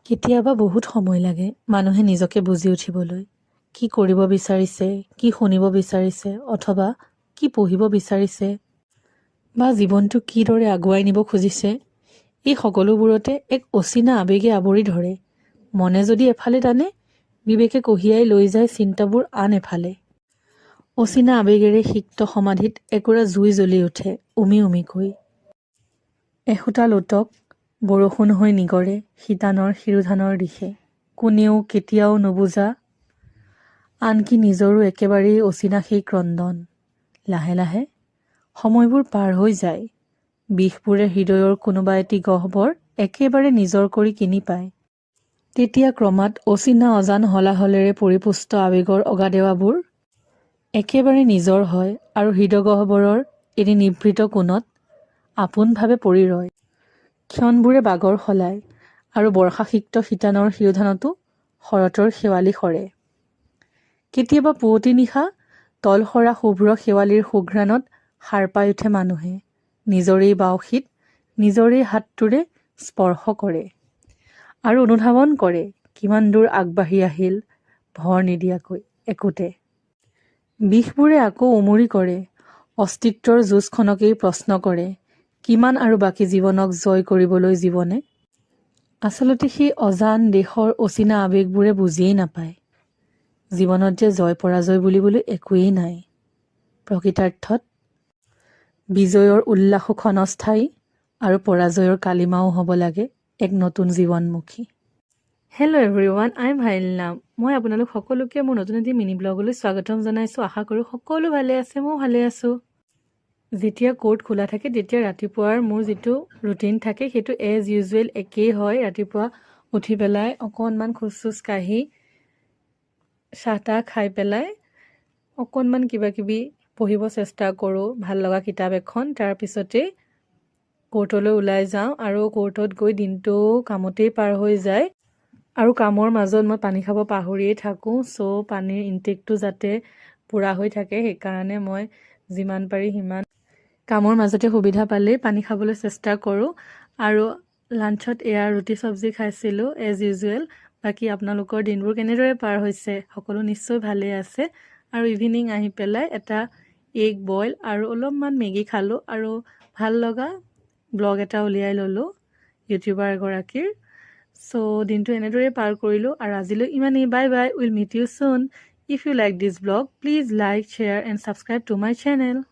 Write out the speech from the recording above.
কেতিয়াবা বহুত সময় লাগে মানুহে নিজকে বুজি উঠিবলৈ। কি কৰিব বিচাৰিছে, কি শুনিব বিচাৰিছে, অথবা কি পঢ়িব বিচাৰিছে, বা জীৱনটো কিদৰে আগুৱাই নিব খুজিছে, এই সকলোবোৰতে এক অচিনা আৱেগে আৱৰি ধৰে। মনে যদি এফালে টানে, বিবেকে কঢ়িয়াই লৈ যায় চিন্তাবোৰ আন এফালে। অচিনা আৱেগেৰে সিক্ত সমাধিত একুৰা জুই জ্বলি উঠে উমি উমিকৈ। এসোঁতা লোটক বৰষুণ হৈ নিগৰে শীতানৰ শিৰোধানৰ দিশে। কোনেও কেতিয়াও নুবুজা আনকি নিজৰো একেবাৰেই অচিনা সেই ক্ৰন্দন। লাহে লাহে সময়বোৰ পাৰ হৈ যায়। বিষবোৰে হৃদয়ৰ কোনোবা এটি গহ্বৰ একেবাৰে নিজৰ কৰি কিনি পায়। তেতিয়া ক্ৰমাৎ অচিনা অজান হলাহলেৰে পৰিপুষ্ট আৱেগৰ অগাডেৱাবোৰ একেবাৰে নিজৰ হয় আৰু হৃদয়গহ্বৰৰ এটি নিভৃত কোণত আপোনভাৱে পৰি ৰয়। ক্ষণবোৰে বাগৰ সলায় আৰু বৰ্ষাসিক্ত শীতানৰ শিৰোধানতো শৰতৰ শেৱালি সৰে। কেতিয়াবা পুৱতি নিশা তলসৰা শুভ্ৰ শেৱালিৰ সুঘ্ৰাণত সাৰ পাই উঠে মানুহে। নিজৰেই বাউসীত নিজৰেই হাতটোৰে স্পৰ্শ কৰে আৰু অনুধাৱন কৰে কিমান দূৰ আগবাঢ়ি আহিল ভৰ নিদিয়াকৈ একোতে। বিষবোৰে আকৌ উমৰি কৰে, অস্তিত্বৰ যুঁজখনকেই প্ৰশ্ন কৰে, কিমান আৰু বাকী জীৱনক জয় কৰিবলৈ জীৱনে। আচলতে সেই অজান দেশৰ অচিনা আৱেগবোৰে বুজিয়েই নাপায় জীৱনত যে জয় পৰাজয় বুলিবলৈ একোৱেই নাই। প্ৰকৃতাৰ্থত বিজয়ৰ উল্লাসো ক্ষণস্থায়ী আৰু পৰাজয়ৰ কালিমাও হ'ব লাগে এক নতুন জীৱনমুখী। হেল্ল' এভৰিৱান, আই এম ভাইলনাম। মই আপোনালোক সকলোকে মোৰ নতুন এটি মিনি ব্লগলৈ স্বাগতম জনাইছোঁ। আশা কৰোঁ সকলো ভালে আছে, ময়ো ভালে আছোঁ। যেতিয়া কোৰ্ট খোলা থাকে তেতিয়া ৰাতিপুৱাৰ মোৰ যিটো ৰুটিন থাকে সেইটো এজ ইউজুৱেল একেই হয়। ৰাতিপুৱা উঠি পেলাই অকণমান খোজ চোজ কাঢ়ি চাহ তাহ খাই পেলাই অকণমান কিবা কিবি পঢ়িব চেষ্টা কৰোঁ, ভাল লগা কিতাপ এখন। তাৰপিছতেই কোৰ্টলৈ ওলাই যাওঁ আৰু কোৰ্টত গৈ দিনটো কামতেই পাৰ হৈ যায় আৰু কামৰ মাজত মই পানী খাব পাহৰিয়েই থাকোঁ। চ' পানীৰ ইনটেকটো যাতে পূৰা হৈ থাকে সেইকাৰণে মই যিমান পাৰি সিমান কামৰ মাজতে সুবিধা পালেই পানী খাবলৈ চেষ্টা কৰোঁ। আৰু লাঞ্চত এয়া ৰুটি চব্জি খাইছিলোঁ এজ ইউজুৱেল। বাকী আপোনালোকৰ দিনবোৰ কেনেদৰে পাৰ হৈছে? সকলো নিশ্চয় ভালে আছে। আৰু ইভিনিং আহি পেলাই এটা এগ বইল আৰু অলপমান মেগী খালোঁ আৰু ভাল লগা ব্লগ এটা উলিয়াই ল'লোঁ ইউটিউবাৰ এগৰাকীৰ। চ' দিনটো এনেদৰেই পাৰ কৰিলোঁ আৰু আজিলৈ ইমানেই। Bye bye, will meet you soon. If you like this vlog please like, share and subscribe to my channel.